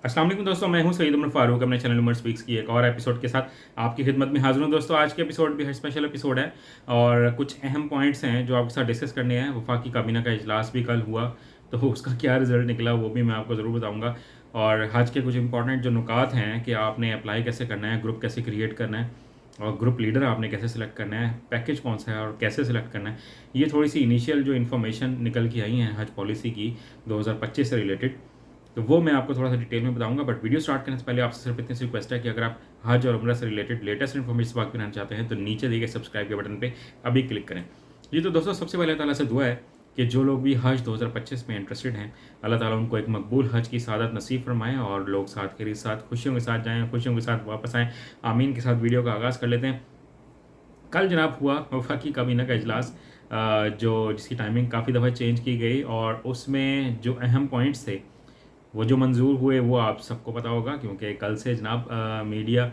अस्सलाम वालेकुम दोस्तों, मैं हूं सईद उमर फारूक अपने चैनल उमर स्पीक्स की एक और एपिसोड के साथ आपकी खिदमत में हाजिर हूं। दोस्तों आज के एपिसोड भी स्पेशल एपिसोड है और कुछ अहम पॉइंट्स हैं जो आपके साथ डिस्कस करने हैं। वफाकी काबीना का इजलास भी कल हुआ तो उसका क्या रिजल्ट निकला वो भी मैं आपको ज़रूर बताऊंगा। और आज के कुछ इंपॉर्टेंट जो नुकात हैं कि आपने अप्लाई कैसे करना है, ग्रुप कैसे क्रिएट करना है और ग्रुप लीडर आपने कैसे सिलेक्ट करना है, पैकेज कौन सा है और कैसे सिलेक्ट करना है। ये थोड़ी सी इनिशियल जो इन्फॉर्मेशन निकल के आई हैं हज पॉलिसी की 2025 से रिलेटेड, तो वो मैं आपको थोड़ा सा डिटेल में बताऊंगा। बट वीडियो स्टार्ट करने से पहले आपसे सिर्फ इतनी सी रिक्वेस्ट है कि अगर आप हज और उम्रा से रिलेटेड लेटेस्ट इन्फॉर्मेशन बात करना चाहते हैं तो नीचे दिए गए सब्सक्राइब के बटन पे अभी क्लिक करें। जी तो दोस्तों, सबसे पहले ताला से दुआ है कि जो लोग भी हज 2025 में इंटरेस्टेड हैं, अल्लाह ताला उनको एक मकबूल हज की सादत नसीब फरमाएँ और लोग साथ के साथ खुशियों के साथ जाएँ, खुशियों के साथ वापस आएँ। आमीन के साथ वीडियो का आगाज़ कर लेते हैं। कल जनाब हुआ वफाकी काबीना का इजलास, जो जिसकी टाइमिंग काफ़ी दफ़ा चेंज की गई और उसमें जो अहम पॉइंट्स थे वो जो मंजूर हुए वो आप सबको पता होगा, क्योंकि कल से जनाब मीडिया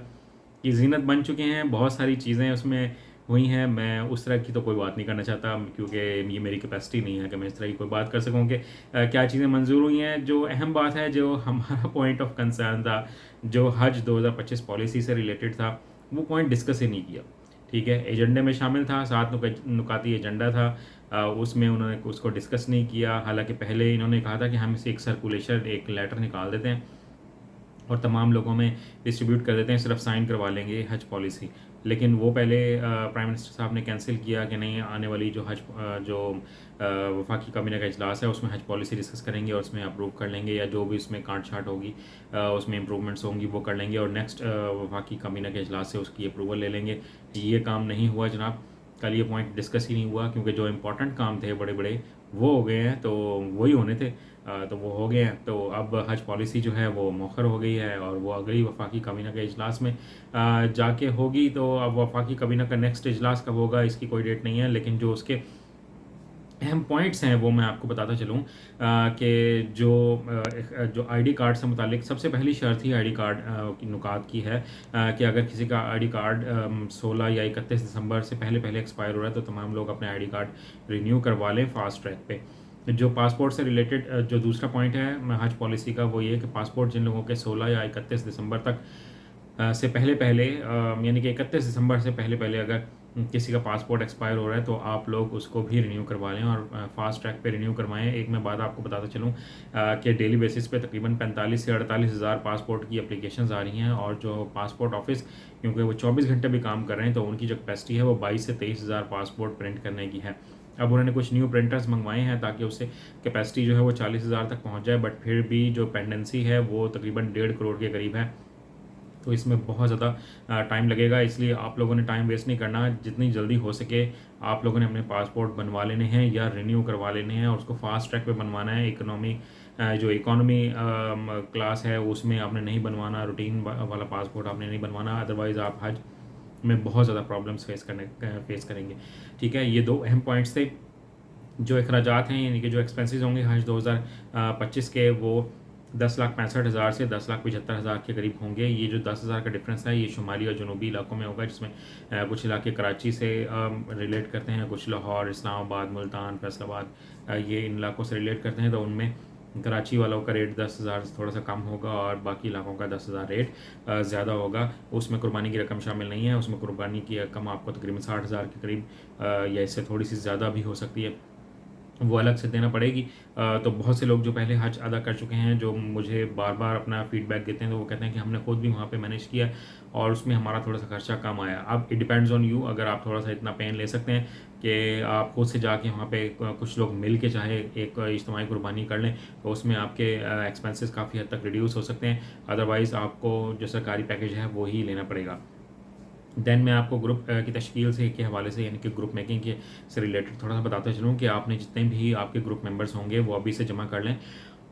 की जीनत बन चुके हैं। बहुत सारी चीज़ें उसमें हुई हैं। मैं उस तरह की तो कोई बात नहीं करना चाहता क्योंकि ये मेरी कैपेसिटी नहीं है कि मैं इस तरह की कोई बात कर सकूं कि क्या चीज़ें मंजूर हुई हैं। जो अहम बात है, जो हमारा पॉइंट ऑफ कंसर्न था, जो हज 2025 पॉलिसी से रिलेटेड था, वो पॉइंट डिस्कस ही नहीं किया। ठीक है, एजेंडे में शामिल था, 7 नुकाती एजेंडा था, उसमें उन्होंने उसको डिस्कस नहीं किया। हालांकि पहले इन्होंने कहा था कि हम इसे एक सर्कुलेशन, एक लेटर निकाल देते हैं और तमाम लोगों में डिस्ट्रीब्यूट कर देते हैं, सिर्फ साइन करवा लेंगे हज पॉलिसी। लेकिन वो पहले प्राइम मिनिस्टर साहब ने कैंसिल किया कि नहीं, आने वाली जो जो वफाकी काबीना का इजलास है उसमें हज पॉलिसी डिस्कस करेंगे और उसमें अप्रूव कर लेंगे, या जो भी उसमें काट छाट होगी उसमें इम्प्रूवमेंट्स होंगी वो कर लेंगे और नेक्स्ट वफाकी काबीना के इजलास से उसकी अप्रूवल ले लेंगे। ये काम नहीं हुआ जनाब। कल ये पॉइंट डिस्कस ही नहीं हुआ क्योंकि जो इंपॉर्टेंट काम थे बड़े बड़े वो हो गए हैं, तो वही होने थे। तो वो हो गए हैं। तो अब हज पॉलिसी जो है वो मौखर हो गई है और वो अगली वफाकी काबीना के इजलास में जाके होगी। तो अब वफाकी काबीना का नेक्स्ट इजलास कब होगा इसकी कोई डेट नहीं है, लेकिन जो उसके अहम पॉइंट्स हैं वो मैं आपको बताता चलूँ कि जो आईडी कार्ड से मुतालिक सबसे पहली शर्त ही आईडी कार्ड की नुकात की है कि अगर किसी का आईडी कार्ड 16 या 31 दिसंबर से पहले पहले एक्सपायर हो रहा है तो तमाम लोग अपने आईडी कार्ड रिन्यू करवा लें फास्ट ट्रैक पे। जो पासपोर्ट से रिलेटेड जो दूसरा पॉइंट है हज पॉलिसी का, वो ये है कि पासपोर्ट जिन लोगों के 16 या 31 दिसंबर तक से पहले पहले यानी कि 31 दिसंबर से पहले पहले अगर किसी का पासपोर्ट एक्सपायर हो रहा है तो आप लोग उसको भी रिन्यू करवा लें और फास्ट ट्रैक पे रिन्यू करवाएं। एक मैं बात आपको बताता चलूँ कि डेली बेसिस पे तकरीबन 45 से 48 हज़ार पासपोर्ट की एप्लीकेशंस आ रही हैं और जो पासपोर्ट ऑफिस, क्योंकि वो 24 घंटे भी काम कर रहे हैं, तो उनकी जो कैपेसिटी है वो 22 से 23 हज़ार पासपोर्ट प्रिंट करने की है। अब उन्होंने कुछ न्यू प्रिंटर्स मंगवाए हैं ताकि उससे कैपेसिटी जो है वो 40 हज़ार तक पहुँच जाए, बट फिर भी जो पेंडेंसी है वो तकरीबन 1.5 करोड़ के करीब है। तो इसमें बहुत ज़्यादा टाइम लगेगा, इसलिए आप लोगों ने टाइम वेस्ट नहीं करना। जितनी जल्दी हो सके आप लोगों ने अपने पासपोर्ट बनवा लेने हैं या रिन्यू करवा लेने हैं और उसको फास्ट ट्रैक पे बनवाना है। जो इकोनॉमी क्लास है उसमें आपने नहीं बनवाना, रूटीन वाला पासपोर्ट आपने नहीं बनवाना, अदरवाइज़ आप हज में बहुत ज़्यादा प्रॉब्लम्स फेस करेंगे। ठीक है, ये दो अहम पॉइंट्स थे। जो अखराजात हैं यानी कि जो एक्सपेंसेस होंगे हज 2025 के, वो 10,65,000 से 10,75,000 के करीब होंगे। ये जो 10,000 का डिफरेंस है ये शुमाली और जनूबी इलाकों में होगा, जिसमें कुछ इलाके कराची से रिलेट करते हैं, कुछ लाहौर, इस्लामाबाद, मुल्तान, फैसलाबाद ये इन इलाकों से रिलेट करते हैं। तो उनमें कराची वालों का रेट 10,000 से थोड़ा सा कम होगा और बाकी इलाकों का 10,000 रेट ज़्यादा होगा। उसमें कुर्बानी की रकम शामिल नहीं है, उसमें कुर्बानी की रकम आपको तकरीबन 60,000 के करीब या इससे थोड़ी सी ज़्यादा भी हो सकती है, वो अलग से देना पड़ेगी। तो बहुत से लोग जो पहले हज अदा कर चुके हैं जो मुझे बार बार अपना फीडबैक देते हैं, तो वो कहते हैं कि हमने खुद भी वहाँ पे मैनेज किया और उसमें हमारा थोड़ा सा खर्चा कम आया। अब इट डिपेंड्स ऑन यू, अगर आप थोड़ा सा इतना पेन ले सकते हैं कि आप खुद से जाके वहाँ पे कुछ लोग मिल के चाहे एक इज्तिमाई कुर्बानी कर लें तो उसमें आपके एक्सपेंसेस काफ़ी हद तक रिड्यूस हो सकते हैं। अदरवाइज़ आपको जो सरकारी पैकेज है वो ही लेना पड़ेगा। देन मैं आपको ग्रुप की तश्कील से के हवाले से यानी कि ग्रुप मेकिंग के से रिलेटेड थोड़ा सा बताता चलूँ कि आपने जितने भी आपके ग्रुप मेंबर्स होंगे वो अभी से जमा कर लें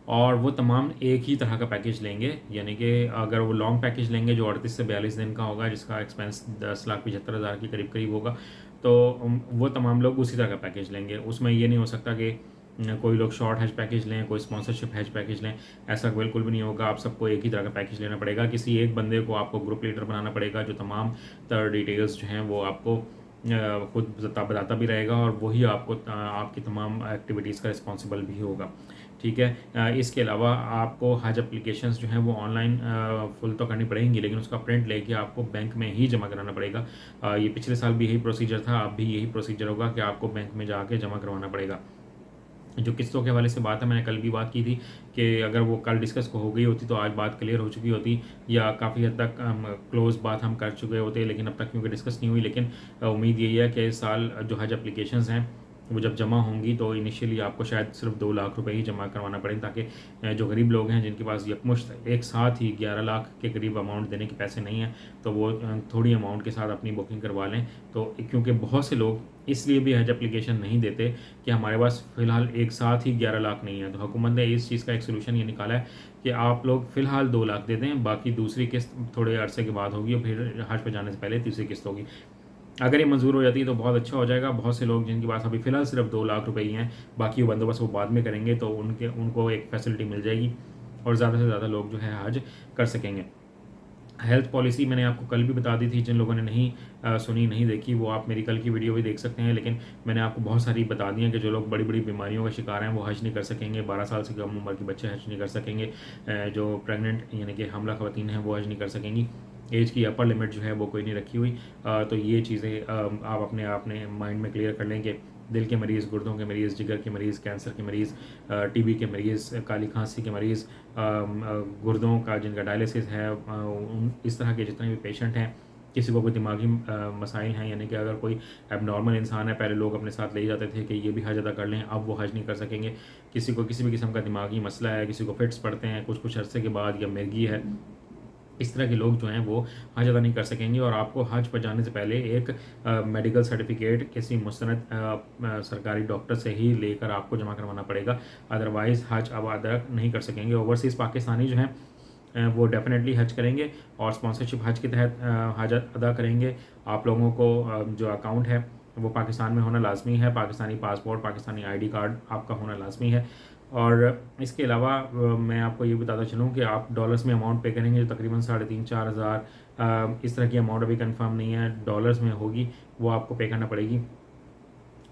और वो तमाम एक ही तरह का पैकेज लेंगे। यानी कि अगर वो लॉन्ग पैकेज लेंगे जो 38 से 42 दिन का होगा, जिसका एक्सपेंस 10,75,000 के करीब करीब होगा, तो वो तमाम लोग उसी तरह का पैकेज लेंगे। उसमें ये नहीं हो सकता कि कोई लोग शॉर्ट हैज पैकेज लें, कोई स्पॉन्सरशिप हैज पैकेज लें, ऐसा बिल्कुल भी नहीं होगा। आप सबको एक ही तरह का पैकेज लेना पड़ेगा। किसी एक बंदे को आपको ग्रुप लीडर बनाना पड़ेगा जो तमाम तर डिटेल्स जो हैं वो आपको खुद बताता भी रहेगा और वही आपको आपकी तमाम एक्टिविटीज़ का रिस्पॉन्सिबल भी होगा। ठीक है। इसके अलावा आपको हज एप्लीकेशंस जो हैं वो ऑनलाइन फुल तो करनी पड़ेंगी, लेकिन उसका प्रिंट लेके आपको बैंक में ही जमा कराना पड़ेगा। ये पिछले साल भी यही प्रोसीजर था, अब भी यही प्रोसीजर होगा कि आपको बैंक में जाके जमा करवाना पड़ेगा। जो किस्तों के हवाले से बात है, मैंने कल भी बात की थी कि अगर वो कल डिस्कस हो गई होती तो आज बात क्लियर हो चुकी होती, या काफ़ी हद तक क्लोज बात हम कर चुके होते, लेकिन अब तक क्योंकि डिस्कस नहीं हुई। लेकिन उम्मीद यही है कि इस साल जो हज एप्लीकेशंस हैं वो जब जमा होंगी तो इनिशियली आपको शायद सिर्फ 2 लाख रुपए ही जमा करवाना पड़े, ताकि जो गरीब लोग हैं जिनके पास यकमुश्त एक साथ ही 11 लाख के करीब अमाउंट देने के पैसे नहीं हैं, तो वो थोड़ी अमाउंट के साथ अपनी बुकिंग करवा लें। तो क्योंकि बहुत से लोग इसलिए भी हज एप्लीकेशन नहीं देते कि हमारे पास फ़िलहाल एक साथ ही 11 लाख नहीं है। तो हुकूमत ने इस चीज़ का एक सोल्यूशन ये निकाला है कि आप लोग फ़िलहाल 2 लाख दे दें, बाकी दूसरी किस्त थोड़े अरसे के बाद होगी और फिर हज पे जाने से पहले तीसरी किस्त होगी। अगर ये मंजूर हो जाती है तो बहुत अच्छा हो जाएगा। बहुत से लोग जिनके पास अभी फ़िलहाल सिर्फ 2 लाख रुपए ही हैं, बाकी वो बंदोबस्त वो बाद में करेंगे, तो उनको एक फैसिलिटी मिल जाएगी और ज़्यादा से ज़्यादा लोग जो है हज कर सकेंगे। हेल्थ पॉलिसी मैंने आपको कल भी बता दी थी, जिन लोगों ने नहीं सुनी, नहीं देखी, वो आप मेरी कल की वीडियो भी देख सकते हैं। लेकिन मैंने आपको बहुत सारी बता दी हैं कि जो लोग बड़ी बड़ी बीमारियों का शिकार हैं वो हज नहीं कर सकेंगे, 12 साल से कम उम्र के बच्चे हज नहीं कर सकेंगे, जो प्रेग्नेंट यानी कि हमला खवातीन हैं वो हज नहीं कर सकेंगी, एज की अपर लिमिट जो है वो कोई नहीं रखी हुई। तो ये चीज़ें आप अपने माइंड में क्लियर कर लें कि दिल के मरीज़, गुर्दों के मरीज़, जिगर के मरीज़, कैंसर के मरीज़, टीबी के मरीज़, काली खांसी के मरीज़, गुर्दों का जिनका डायलिसिस है, इस तरह के जितने भी पेशेंट हैं, किसी को कोई दिमागी मसाइल हैं, यानी कि अगर कोई एबनॉर्मल इंसान है, पहले लोग अपने साथ ले जाते थे कि ये भी हज अदा कर लें, अब वो हज नहीं कर सकेंगे। किसी को किसी भी किस्म का दिमागी मसला है, किसी को फिट्स पड़ते हैं कुछ अरसे के बाद, या मिर्गी है, इस तरह के लोग जो हैं वो हज अदा नहीं कर सकेंगे। और आपको हज पर जाने से पहले एक मेडिकल सर्टिफिकेट किसी मुस्तनद सरकारी डॉक्टर से ही लेकर आपको जमा करवाना पड़ेगा, अदरवाइज़ हज अब अदा नहीं कर सकेंगे। ओवरसीज़ पाकिस्तानी जो हैं वो डेफिनेटली हज करेंगे और स्पॉन्सरशिप हज के तहत हज अदा करेंगे। आप लोगों को जो अकाउंट है वो पाकिस्तान में होना लाजमी है, Pakistani passport, Pakistani ID card आपका होना लाजमी है। और इसके अलावा मैं आपको ये बताता चलूँ कि आप डॉलर्स में अमाउंट पे करेंगे, जो तकरीबन 3,500-4 हज़ार इस तरह की अमाउंट अभी कंफर्म नहीं है, डॉलर्स में होगी, वो आपको पे करना पड़ेगी।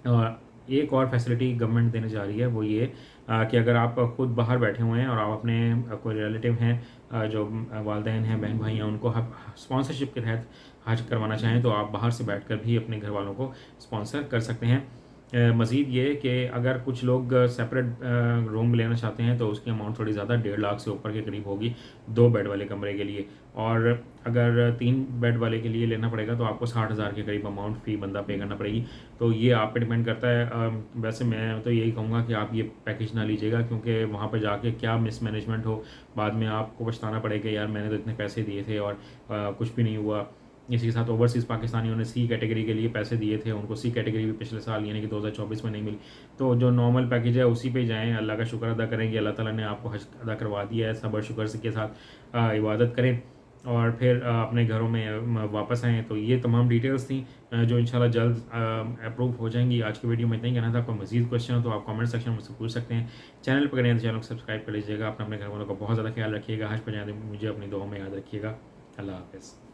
और एक और फैसिलिटी गवर्नमेंट देने जा रही है, वो ये कि अगर आप खुद बाहर बैठे हुए हैं और आप अपने कोई रिलेटिव हैं, जो वालिदैन हैं, बहन भाई हैं, उनको स्पॉन्सरशिप के तहत हज करवाना चाहें तो आप बाहर से बैठकर भी अपने घर वालों को स्पॉन्सर कर सकते हैं। मज़ीद ये कि अगर कुछ लोग सेपरेट रूम लेना चाहते हैं तो उसकी अमाउंट थोड़ी ज़्यादा 1.5 लाख से ऊपर के करीब होगी 2 बेड वाले कमरे के लिए, और अगर 3 बेड वाले के लिए लेना पड़ेगा तो आपको 60,000 के करीब अमाउंट फ़ी बंदा पे करना पड़ेगी। तो ये आप पे डिपेंड करता है। वैसे मैं तो यही कहूँगा कि आप ये पैकेज ना लीजिएगा, क्योंकि वहाँ पर जाके क्या मिसमैनेजमेंट हो, बाद में आपको पछताना पड़े कि यार मैंने तो इतने पैसे दिए थे और कुछ भी नहीं हुआ। इसी के साथ ओवरसीज़ पाकिस्तानियों ने सी कैटेगरी के लिए पैसे दिए थे, उनको सी कैटेगरी भी पिछले साल यानी कि 2024 में नहीं मिली। तो जो नॉर्मल पैकेज है उसी पे जाएं, अल्लाह का शुक्र अदा करेंगे, अल्लाह ताला ने आपको हज अदा करवा दिया है, सब्र शुक्र के साथ इबादत करें और फिर अपने घरों में वापस आएँ। तो ये तमाम डिटेल्स थी जो इंशाल्लाह जल्द अप्रूव हो जाएंगी। आज की वीडियो में इतना ही कहना था। आपको मज़ीद क्वेश्चन हो तो आप कमेंट सेक्शन में मुझसे पूछ सकते हैं। चैनल पर करें तो चैनल को सब्सक्राइब कर लीजिएगा। अपने घर वालों का बहुत ज़्यादा ख्याल रखिएगा। हज पर जाने मुझे अपनी दुआओं में याद रखिएगा। अल्लाह हाफ़िज़।